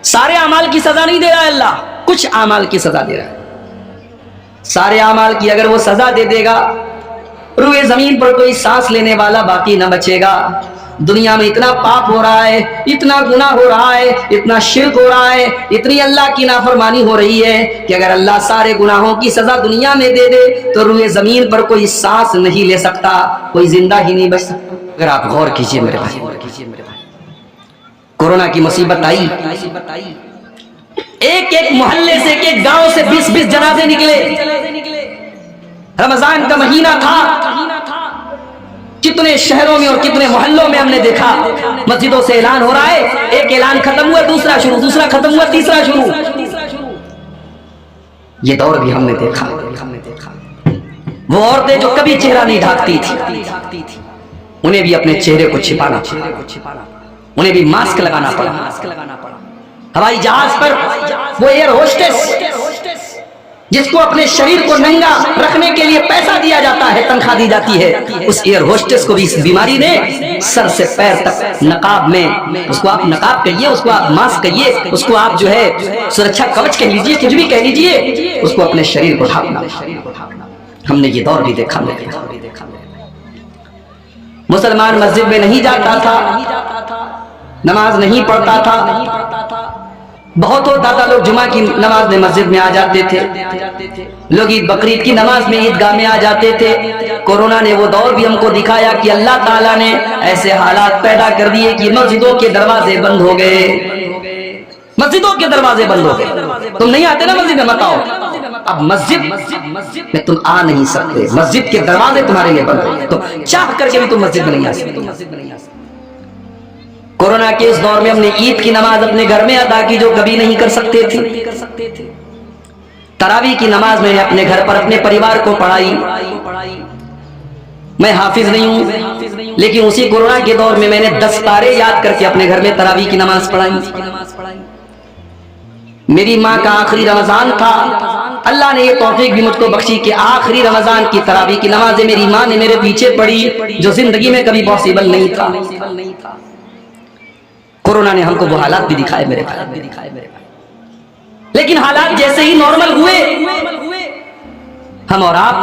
सारे अमाल की सजा नहीं दे रहा है अल्लाह, कुछ अमाल की सजा दे रहा है। सारे अमाल की अगर वो सजा दे देगा, रूए जमीन पर कोई सांस लेने वाला बाकी न बचेगा। दुनिया में इतना पाप हो रहा है, इतना गुनाह हो रहा है, इतना शिर्क हो रहा है, इतनी अल्लाह की नाफरमानी हो रही है कि अगर अल्लाह सारे गुनाहों की सजा दुनिया में दे दे तो रूए जमीन पर कोई सांस नहीं ले सकता, कोई जिंदा ही नहीं बच सकता। अगर आप गौर कीजिए मेरे भाई, कोरोना की मुसीबत आई, एक एक मोहल्ले से, एक एक गांव से 20-20 जनाजे निकले। रमजान का महीना था, कितने शहरों में और कितने मोहल्लों में हमने देखा मस्जिदों से ऐलान हो रहा है, एक ऐलान खत्म हुआ दूसरा शुरू, दूसरा खत्म हुआ तीसरा शुरू। ये दौर भी हमने देखा। वो औरतें जो कभी चेहरा नहीं ढांकती थी, उन्हें भी अपने चेहरे को छिपाना, उन्हें भी मास्क लगाना पड़ा। हवाई जहाज पर वो एयर होस्टेस जिसको अपने शरीर को नंगा रखने के लिए पैसा दिया जाता है, तनख्वाह दी जाती है, उस एयर होस्टेस को भी इस बीमारी ने सर से पैर तक नकाब में, उसको आप नकाब कहिए, उसको आप मास्क कहिए, उसको आप जो है सुरक्षा कवच कह लीजिए, कुछ भी कह लीजिए, उसको अपने शरीर को ढांकना। हमने ये दौर भी देखा। मुसलमान मस्जिद में नहीं जाता था, नमाज नहीं पढ़ता था। बहुत होता था लोग जुमा की नमाज में मस्जिद में आ जाते थे, लोग ईद बकरीद की नमाज में ईदगाह में आ जाते थे। कोरोना ने वो दौर भी हमको दिखाया कि अल्लाह ताला ने ऐसे हालात पैदा कर दिए कि मस्जिदों के दरवाजे बंद हो गए, मस्जिदों के दरवाजे बंद हो गए। तुम नहीं आते ना मस्जिद में, मत आओ। अब मस्जिद में तुम आ नहीं सकते, मस्जिद के दरवाजे तुम्हारे लिए बंद हो गए, तो चाह करके भी तुम मस्जिद में नहीं आ सकते। कोरोना के इस दौर में हमने ईद की नमाज अपने घर में अदा की जो कभी नहीं कर सकते थे। तरावी की नमाज मैंने अपने घर पर अपने परिवार को पढ़ाई। मैं हाफिज नहीं हूं, लेकिन उसी कोरोना के दौर में मैंने 10 तारे याद करके अपने घर में तरावी की नमाज पढ़ाई। मेरी माँ का आखिरी रमजान था, अल्लाह ने ये तौफीक भी मुझको बख्शी कि आखिरी रमजान की तरावी की नमाजें मेरी माँ ने मेरे पीछे पढ़ी, जो जिंदगी में कभी पॉसिबल नहीं था। कोरोना ने हमको वो हालात भी दिखाए मेरे भाई, लेकिन हालात जैसे ही नॉर्मल हुए, हम और आप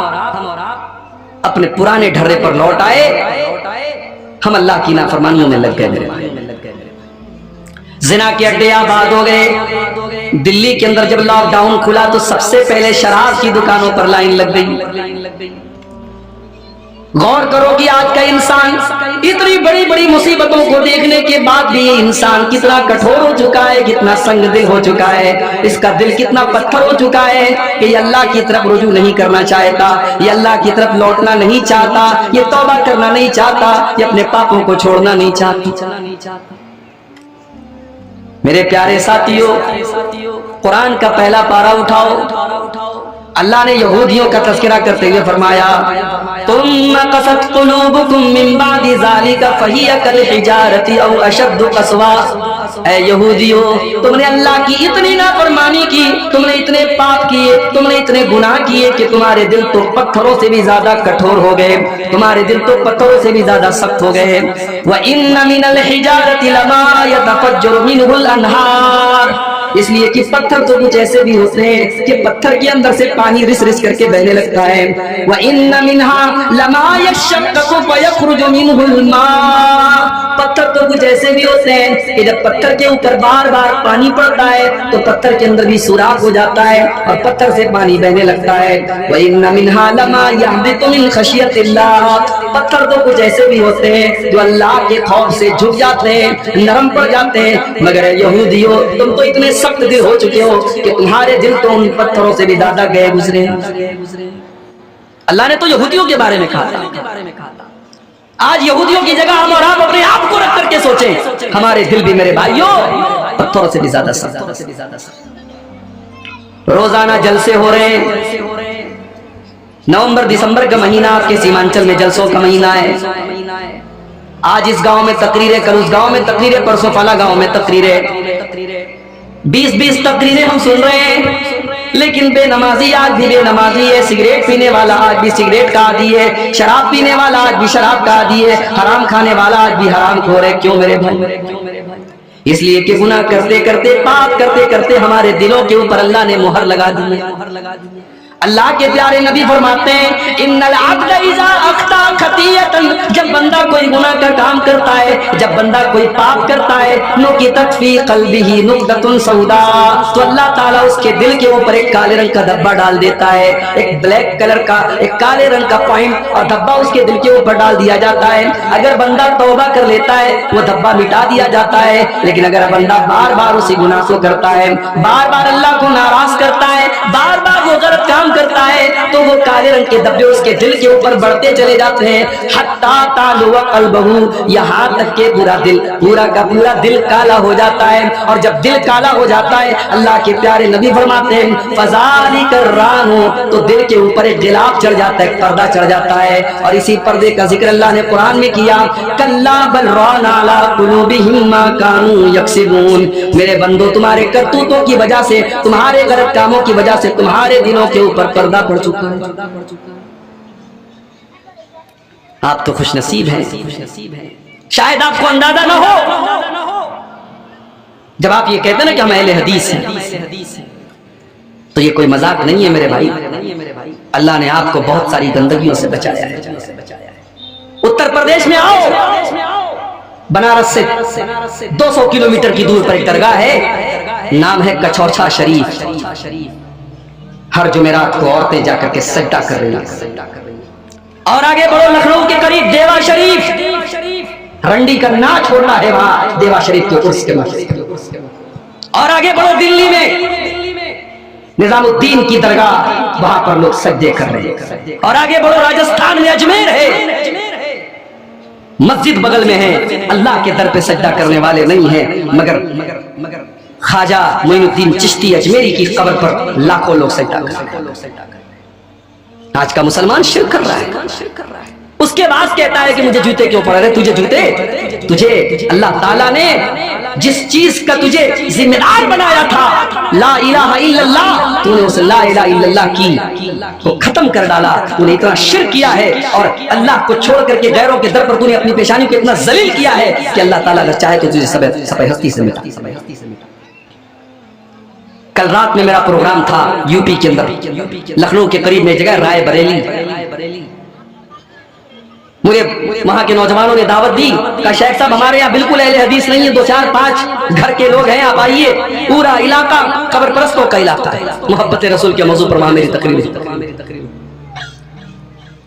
अपने पुराने ढर्रे पर लौट आए। हम अल्लाह की नाफरमानियों में लग गए मेरे भाई। जिना के अड्डे आबाद हो गए। दिल्ली के अंदर जब लॉकडाउन खुला तो सबसे पहले शराब की दुकानों पर लाइन लग गई। गौर करो कि आज का इंसान इतनी बड़ी बड़ी मुसीबतों को देखने के बाद भी ये इंसान कितना कठोर हो चुका है, कितना संग दिल हो चुका है, इसका दिल कितना पत्थर हो चुका है कि ये अल्लाह की तरफ रुजू नहीं करना चाहता, ये अल्लाह की तरफ लौटना नहीं चाहता, ये तौबा करना नहीं चाहता, ये अपने पापों को छोड़ना नहीं चाहता। मेरे प्यारे साथियों, कुरान का पहला पारा उठाओ। अल्लाह ने यहूदियों का तज़किरा करते हुए फरमाया, तुम्मा क़सत क़ुलूबुकुम मिन बादि ज़ालिका फ़हिय कल हिजारति औ अशद्दु क़सवा। ऐ यहूदियों, तुमने अल्लाह की इतनी नाफरमानी की, तुमने इतने पाप किए, तुमने इतने गुनाह किए कि तुम्हारे दिल तो पत्थरों से भी ज्यादा कठोर हो गए, तुम्हारे दिल तो पत्थरों से भी ज्यादा सख्त हो गए। व इन्न मिनल हिजारति लमा यतफज्जरु मिनहुल अनहार, इसलिए कि पत्थर तो कुछ ऐसे भी होते हैं कि पत्थर के अंदर से पानी रिस रिस करके बहने लगता है। व इन्न मिनहा लमा यशक्ककु फयखरुजु मिनहुल मा, पत्थर तो कुछ ऐसे भी होते हैं कि जब पत्थर के ऊपर बार बार पानी पड़ता है तो पत्थर के अंदर भी सुराख हो जाता है और पत्थर से पानी बहने लगता है। व इन्न मिनहा लमा यहबितु मिन खशियतिल्लाह, पत्थर तो कुछ ऐसे भी होते हैं जो अल्लाह के खौफ से झुक जाते हैं, नरम पड़ जाते हैं। मगर यहूदियों, तुम तो इतने सख्त दिल हो चुके हो कि तुम्हारे दिल तो उन पत्थरों से भी ज्यादा गए गुजरे। अल्लाह ने तो यहूदियों के बारे में कहा। आज यहूदियों की जगह हम और आप अपने आप को रख करके सोचें, हमारे दिल भी मेरे भाइयों पत्थरों से भी ज्यादा सख्त। रोजाना जलसे हो रहे हैं। नवंबर दिसंबर का महीना आपके सीमांचल में जलसों का महीना है। आज इस गांव में तकरीरें, कल उस गांव में तकरीरें, परसों फला गांव में तकरीरें, 20-20 तकरीरें हम सुन रहे हैं। लेकिन बेनमाजी आज भी बेनमाजी है, सिगरेट पीने वाला आज भी सिगरेट का आदी है, शराब पीने वाला आज भी शराब का आदी है, हराम खाने वाला आज भी हराम खोर है। क्यों मेरे भाई? इसलिए कि गुनाह करते करते, पाप करते करते हमारे दिलों के ऊपर अल्लाह ने मोहर लगा दी है। अल्लाह के प्यारे नबी फरमाते हैं, इन्नल अब्द इज़ा अख्ता खतियतन, जब बंदा कोई गुनाह का काम करता है, जब बंदा कोई पाप करता है, नुकितत फी क़ल्बिही नुक्ततुन सौदा, तो अल्लाह ताला उसके दिल के ऊपर एक काले रंग का धब्बा डाल देता है, एक ब्लैक कलर का, एक काले रंग का पॉइंट और धब्बा उसके दिल के ऊपर डाल दिया जाता है। अगर बंदा तौबा कर लेता है वो धब्बा मिटा दिया जाता है, लेकिन अगर बंदा बार बार उसी गुनाह को करता है, बार बार अल्लाह को नाराज करता है, बार बार वो गलत काम करता है, तो वो काले रंग के धब्बे उसके दिल के ऊपर बढ़ते चले जाते हैं। हत्ता तालुवा क़ल्बहू, यहाँ तक के पूरा दिल, पूरा का पूरा दिल काला हो जाता है। और जब दिल काला हो जाता है, अल्लाह के प्यारे नबी फरमाते हैं, फ़ज़ालिका रानो, तो दिल के ऊपर एक गिलाफ चढ़ जाता है, पर्दा चढ़ जाता है। और इसी पर्दे का जिक्र अल्लाह ने कुरान में किया, कल्ला बल रान अला कुलूबिहिम मा कानू यक्सिबून, मेरे बंदो तुम्हारे करतूतों की वजह से, तुम्हारे गलत कामों की वजह से तुम्हारे दिलों के ऊपर पर्दा पड़ चुका है। आप तो खुशनसीब हैं, शायद आपको अंदाजा ना हो। जब आप ये कहते हैं ना कि हम अहले हदीस हैं, तो ये कोई मजाक नहीं है मेरे भाई। अल्लाह ने आपको बहुत सारी गंदगियों से बचाया है। उत्तर प्रदेश में आओ, बनारस से 200 किलोमीटर की दूर पर एक दरगाह है, नाम है कछौछा शरीफ। हर जुमेरात को औरतें जाकर के सजदा कर रही हैं। और आगे बढ़ो, लखनऊ के करीब देवा शरीफ, रंडी का ना छोड़ना है वहां देवा शरीफ के उर्स के मौके। और आगे बढ़ो दिल्ली में निजामुद्दीन की दरगाह, वहां पर लोग सजदे कर रहे हैं। और आगे बढ़ो राजस्थान में अजमेर है, मस्जिद बगल में है, अल्लाह के दर पे सजदा करने वाले नहीं है, मगर ख्वाजा मोइनुद्दीन चिश्ती अजमेरी की कब्र पर लाखों लोग सजदा कर रहे हैं। आज का मुसलमान शिर्क कर रहा है। उसके बाद कहता है कि मुझे जूते क्यों पड़ रहे? तुझे जूते, तुझे अल्लाह ताला ने जिस चीज का तुझे जिम्मेदार बनाया था, ला इलाहा इल्लल्लाह, तूने उस ला इलाहा इल्लल्लाह की को खत्म कर डाला। तूने इतना शिर्क किया है और अल्लाह को छोड़ करके गैरों के दर पर तूने अपनी पेशानी को इतना जलील किया है कि अल्लाह ताला अगर चाहे तो तुझे सफेद हस्ती से मिटा। कल रात में मेरा प्रोग्राम था यूपी के अंदर, लखनऊ के करीब में जगह राय बरेली। मुझे वहां के नौजवानों ने दावत दी, कहा शेख साहब हमारे यहाँ बिल्कुल अहले हदीस नहीं है, 2-4-5 घर के लोग हैं, आप आइए। पूरा इलाका कब्र परस्तों का इलाका है। मोहब्बत रसूल के मौजू पर वहां मेरी तकरीर।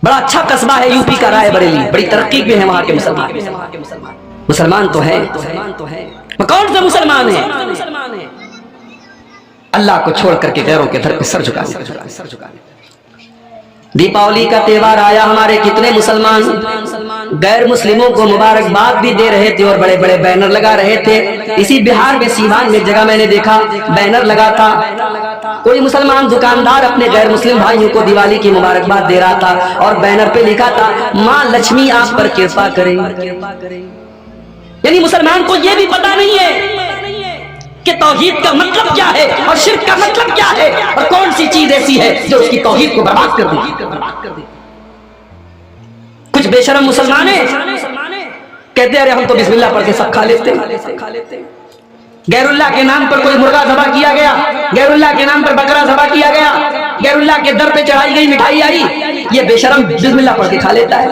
बड़ा अच्छा कस्बा है यूपी का राय बरेली, बड़ी तरक्की में है वहां के मुसलमान। मुसलमान तो है, कौन से मुसलमान है? अल्लाह को छोड़ करके गैरों के दर पे सर झुकाने। दीपावली का त्योहार आया, हमारे कितने मुसलमान गैर मुस्लिमों को मुबारकबाद भी दे रहे थे और बड़े बड़े बैनर लगा रहे थे। इसी बिहार में सीवान में एक जगह मैंने देखा बैनर लगा था, कोई मुसलमान दुकानदार अपने गैर मुस्लिम भाइयों को दिवाली की मुबारकबाद दे रहा था और बैनर पे लिखा था, माँ लक्ष्मी आप पर कृपा करे। यानी मुसलमान को यह भी पता नहीं है कि तौहीद का मतलब क्या है और शिर्क का मतलब क्या है और कौन सी चीज ऐसी है जो उसकी तौहीद को बर्बाद कर दी। कुछ बेशरम मुसलमान कहते अरे हम तो बिस्मिल्लाह पढ़ के सब खा लेते हैं। गैरुल्लाह के नाम पर कोई मुर्गा ज़बह किया गया, गैरुल्लाह के नाम पर बकरा ज़बह किया गया, गैरुल्लाह के दर पे चढ़ाई गई मिठाई आई, ये बेशरम बिस्मिल्लाह पढ़ के खा लेता है।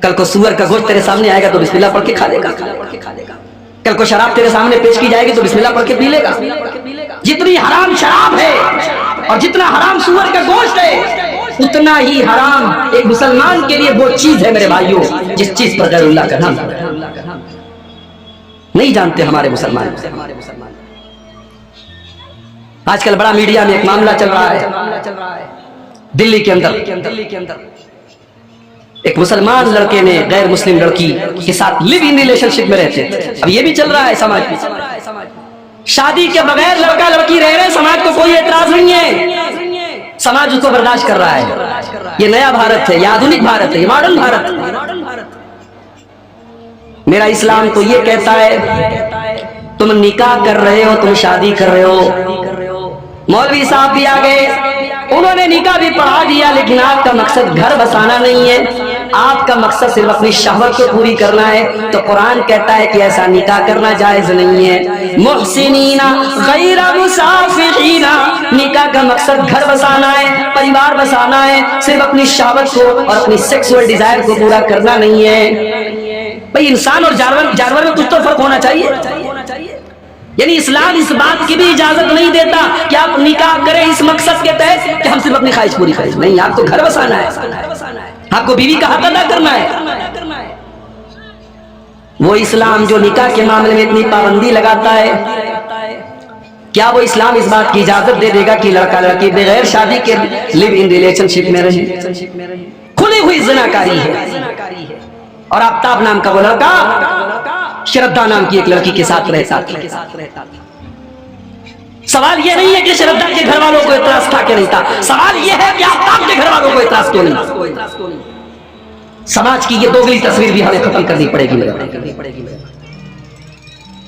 कल को सुअर का गोश्त तेरे सामने आएगा तो बिस्मिल्लाह पढ़ के खा लेगा। कल को शराब तेरे सामने पेश की जाएगी तो बिस्मिल्लाह पढ़ के पी लेगा। जितनी हराम शराब है और जितना हराम सुअर का गोश्त है, उतना ही हराम एक मुसलमान के लिए वो चीज है मेरे भाइयों जिस चीज पर गैरुल्लाह का नाम नहीं जानते हमारे मुसलमान। आजकल बड़ा मीडिया में एक मामला चल रहा है दिल्ली के अंदर एक मुसलमान लड़के ने गैर मुस्लिम लड़की के साथ लिव इन रिलेशनशिप में रहते थे। अब ये भी चल रहा है समाज में, शादी के बगैर लड़का लड़की रह रहे, समाज को कोई एतराज नहीं है, समाज उसको बर्दाश्त कर रहा है। ये नया भारत है, ये आधुनिक भारत है, ये मॉडर्न भारत है। मेरा इस्लाम तो ये कहता है तुम निकाह कर रहे हो, तुम शादी कर रहे हो। मौलवी साहब भी आ गए, उन्होंने निकाह भी पढ़ा दिया, लेकिन आपका मकसद घर बसाना नहीं है, आपका मकसद सिर्फ अपनी शहवत को पूरी करना है तो कुरान कहता है कि ऐसा निकाह करना जायज नहीं है। मुहसिनीना गैरा मुसाफिरीना, निकाह का मकसद घर बसाना है, परिवार बसाना है, सिर्फ अपनी शहवत को और अपनी सेक्सुअल डिजायर को पूरा करना नहीं है। भाई इंसान और जानवर में कुछ तो फर्क होना चाहिए। यानी इस्लाम इस बात की भी इजाजत नहीं देता कि आप निकाह करें इस मकसद के तहत कि हम सिर्फ अपनी ख्वाहिश पूरी करें। नहीं, आपको घर बसाना है, आपको बीवी का हक अदा करना है। वो इस्लाम जो निकाह के मामले में इतनी पाबंदी लगाता है, क्या वो इस्लाम इस बात की इजाजत दे देगा कि लड़का लड़की बगैर शादी के लिव इन रिलेशनशिप में रहे? खुली हुई ज़िनाकारी है। और आफ्ताब नाम का वो लड़का श्रद्धा नाम की एक लड़की के साथ रहता था। सवाल ये नहीं है कि श्रद्धा के घर वालों को इतराज था कि नहीं था, सवाल ये है कि आफ्ताब के घर वालों को इतराज क्यों नहीं। समाज की ये दोगली तस्वीर भी हमें खत्म करनी पड़ेगी।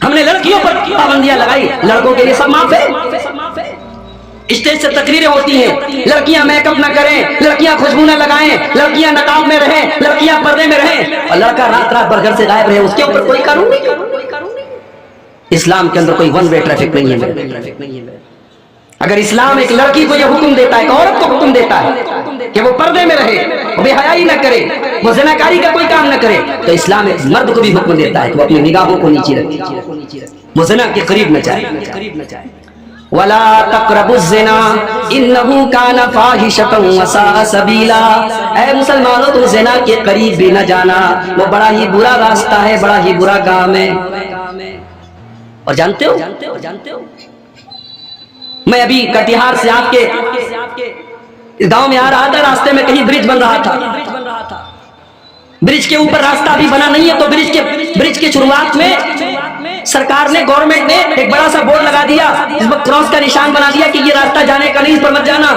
हमने लड़कियों पर पाबंदियां लगाई, लड़कों के लिए सब माफ है। स्टेज से तकरीरें होती हैं, लड़कियां मेकअप ना करें, लड़कियां खुशबू ना लगाएं, लड़कियां नकाब में रहें, लड़कियां पर्दे में रहें, और लड़का रात रात भर घर से गायब रहे, उसके ऊपर कोई कानून नहीं। इस्लाम के अंदर कोई वन वे ट्रैफिक नहीं है। अगर इस्लाम एक लड़की को यह हुक्म देता है, एक औरत को हुक्म देता है कि वो पर्दे में रहे, बेहयाई न करे, वो ज़िनाकारी का कोई काम न करे, तो इस्लाम एक मर्द को भी हुक्म देता है कि वो अपनी निगाहों को नीचे रखे, वो ज़िना के करीब न जाए। वला तक़रबुज़्ज़िना इन्नहु काना फ़ाहिशतन व साअ सबीला, ऐ मुसलमानों तुम ज़िना के करीब भी न जाना, वो बड़ा ही बुरा रास्ता है, बड़ा ही बुरा काम है। और जानते हो मैं अभी कटिहार से आपके गांव में आ रहा था, रास्ते में कहीं ब्रिज बन रहा था, ब्रिज के ऊपर रास्ता अभी बना नहीं है, तो ब्रिज के शुरुआत में सरकार ने, गवर्नमेंट ने एक बड़ा सा बोर्ड लगा दिया, इस पर क्रॉस का निशान बना दिया कि ये रास्ता जाने का नहीं, इस पर मत जाना।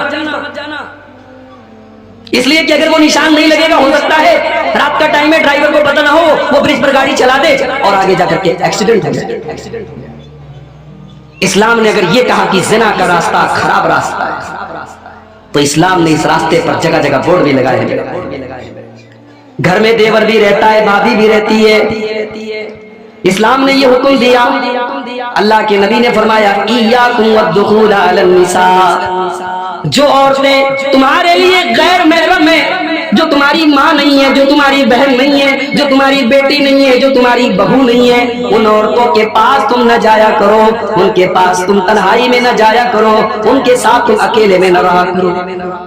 इसलिए कि अगर वो निशान नहीं लगेगा, हो सकता है रात का टाइम है, ड्राइवर को पता ना हो, वो ब्रिज पर गाड़ी चला दे और आगे जाकर के एक्सीडेंट हो जाए। इस्लाम ने अगर ये कहा कि ज़िना का रास्ता खराब रास्ता है, तो इस्लाम ने इस रास्ते पर जगह जगह बोर्ड भी लगाए हैं। घर में देवर भी रहता है, भाभी भी रहती है, इस्लाम ने ये हुक्म दिया। अल्लाह के नबी ने फरमाया इय्याकुम वद्दुखूल अलन निसा, जो औरतें तुम्हारे लिए गैर महरम है, जो तुम्हारी माँ नहीं है, जो तुम्हारी बहन नहीं है, जो तुम्हारी बेटी नहीं है, जो तुम्हारी बहू नहीं है, उन औरतों के पास तुम न जाया करो, उनके पास तुम तन्हाई में न जाया करो, उनके साथ तुम अकेले में न रहा करो।